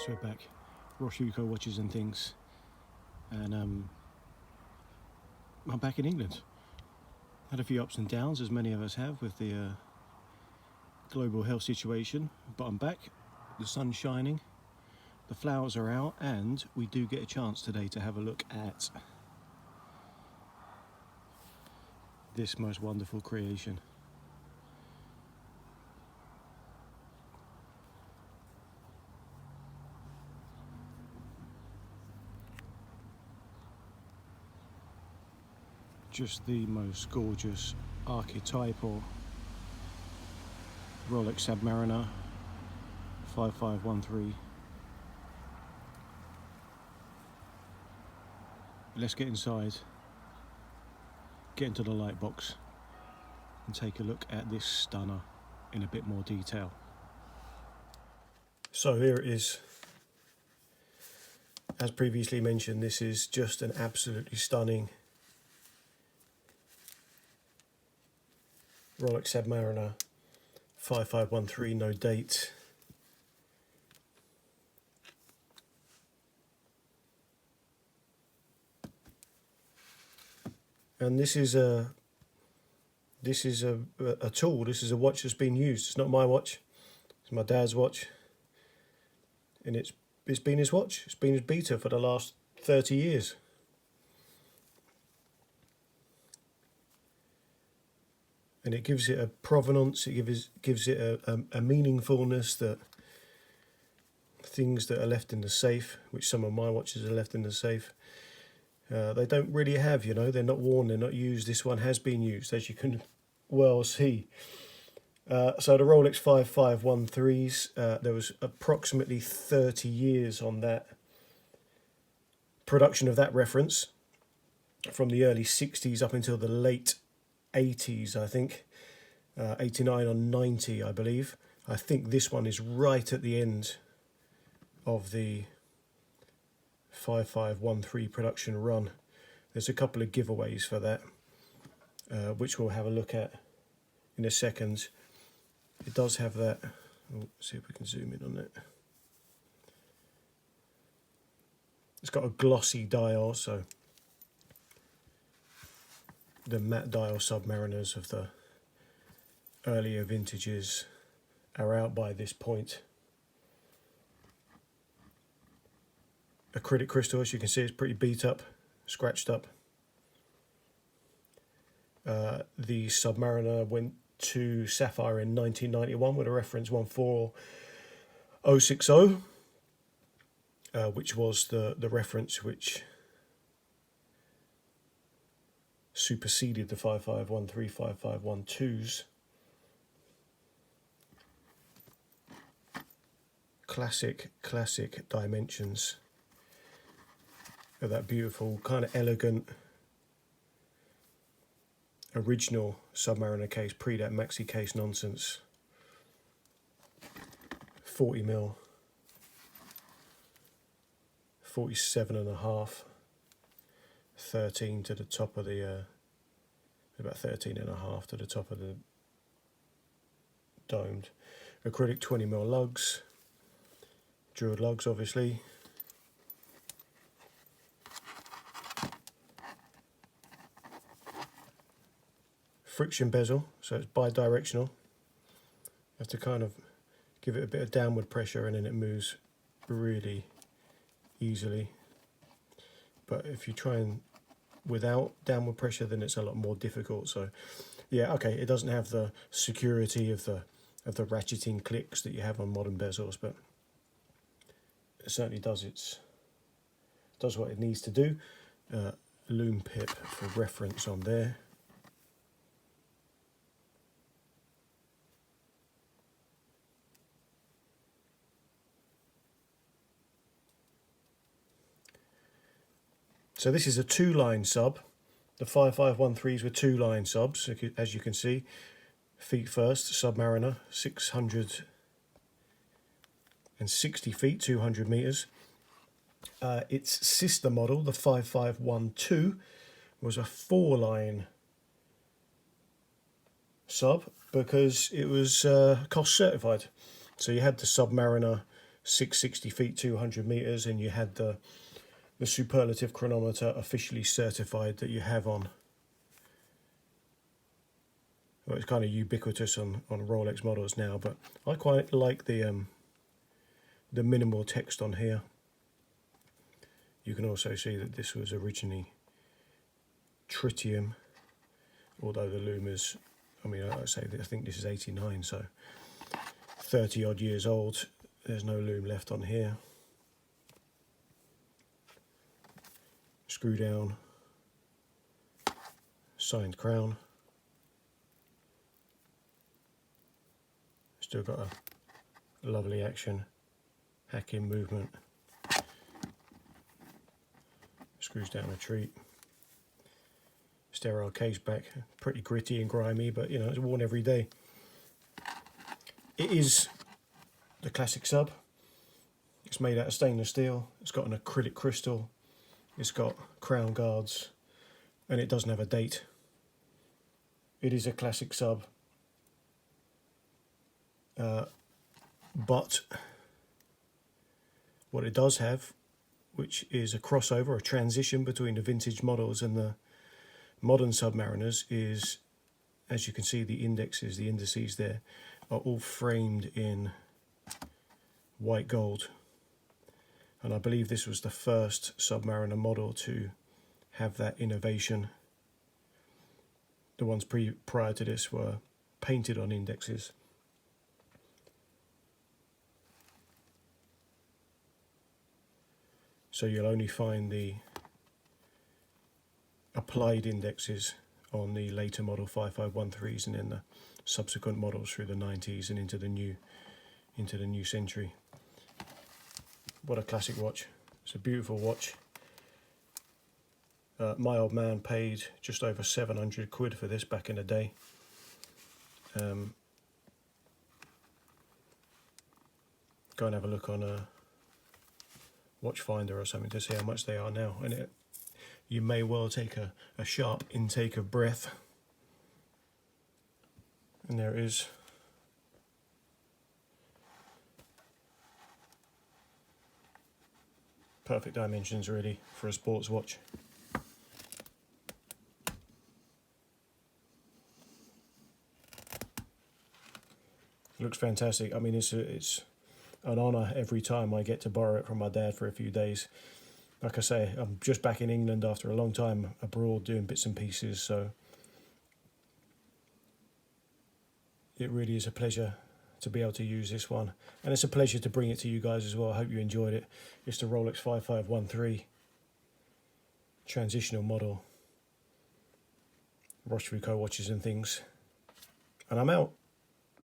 we're back. Roshfooco watches and things. And I'm back in England. Had a few ups and downs, as many of us have, with the global health situation. But I'm back. The sun's shining. The flowers are out. And we do get a chance today to have a look at this most wonderful creation. Just the most gorgeous archetypal Rolex Submariner 5513. Let's get inside, get into the light box and take a look at this stunner in a bit more detail. So here it is. As previously mentioned, this is just an absolutely stunning Rolex Submariner 5513, no date. And this is a tool. This is a watch that's been used. It's not my watch. It's my dad's watch, and it's been his watch. It's been his beater for the last 30 years. And it gives it a provenance, it gives it a meaningfulness, that things that are left in the safe, which some of my watches are left in the safe, they don't really have, you know, they're not worn, they're not used. This one has been used, as you can well see. So the Rolex 5513s, there was approximately 30 years on that production of that reference, from the early 60s up until the late 80s, I think, 89 or 90, I believe. I think this one is right at the end of the 5513 production run. There's a couple of giveaways for that, which we'll have a look at in a second. It does have that. Let's see if we can zoom in on it. It's got a glossy dial, so the matte dial Submariners of the earlier vintages are out by this point. Acrylic crystal, as you can see, it's pretty beat up, scratched up. The Submariner went to Sapphire in 1991 with a reference 14060, which was the reference which superseded the 5513, 5512s. Classic dimensions of that beautiful, kind of elegant, original Submariner case, pre that maxi case nonsense. 40mm, 47.5, 13 to the top of the, about 13.5 to the top of the domed. Acrylic 20mm lugs, jeweled lugs obviously. Friction bezel, so it's bi-directional. You have to kind of give it a bit of downward pressure and then it moves really easily. But if you try and without downward pressure, then it's a lot more difficult. So yeah, okay, it doesn't have the security of the ratcheting clicks that you have on modern bezels, but it certainly does what it needs to do. Lume pip for reference on there. So this is a two-line sub. The 5513s were two-line subs, as you can see. Feet first, Submariner, 660 feet, 200 meters. Its sister model, the 5512, was a four-line sub because it was cost certified. So you had the Submariner 660 feet, 200 meters, and you had the superlative chronometer officially certified that you have on. Well, it's kind of ubiquitous on Rolex models now, but I quite like the minimal text on here. You can also see that this was originally tritium, although the loom is, I mean, I think this is 89, so 30 odd years old. There's no loom left on here. Screw down, signed crown. Still got a lovely action, hacking movement. Screws down a treat. Sterile case back, pretty gritty and grimy, but you know, it's worn every day. It is the classic sub. It's made out of stainless steel. It's got an acrylic crystal. It's got crown guards, and it doesn't have a date. It is a classic sub. But what it does have, which is a crossover, a transition between the vintage models and the modern Submariners, is, as you can see, the indices there are all framed in white gold. And I believe this was the first Submariner model to have that innovation. The ones prior to this were painted on indexes. So you'll only find the applied indexes on the later model 5513s and in the subsequent models through the 90s and into the new century. What a classic watch. It's a beautiful watch. My old man paid just over 700 quid for this back in the day. Go and have a look on a Watchfinder or something to see how much they are now, and you may well take a sharp intake of breath. And there it is. Perfect dimensions really for a sports watch. Looks fantastic. I mean, it's an honour every time I get to borrow it from my dad for a few days. Like I say, I'm just back in England after a long time abroad doing bits and pieces, so it really is a pleasure to be able to use this one. And it's a pleasure to bring it to you guys as well. I hope you enjoyed it. It's the Rolex 5513 transitional model, roshfooco watches and things. And I'm out.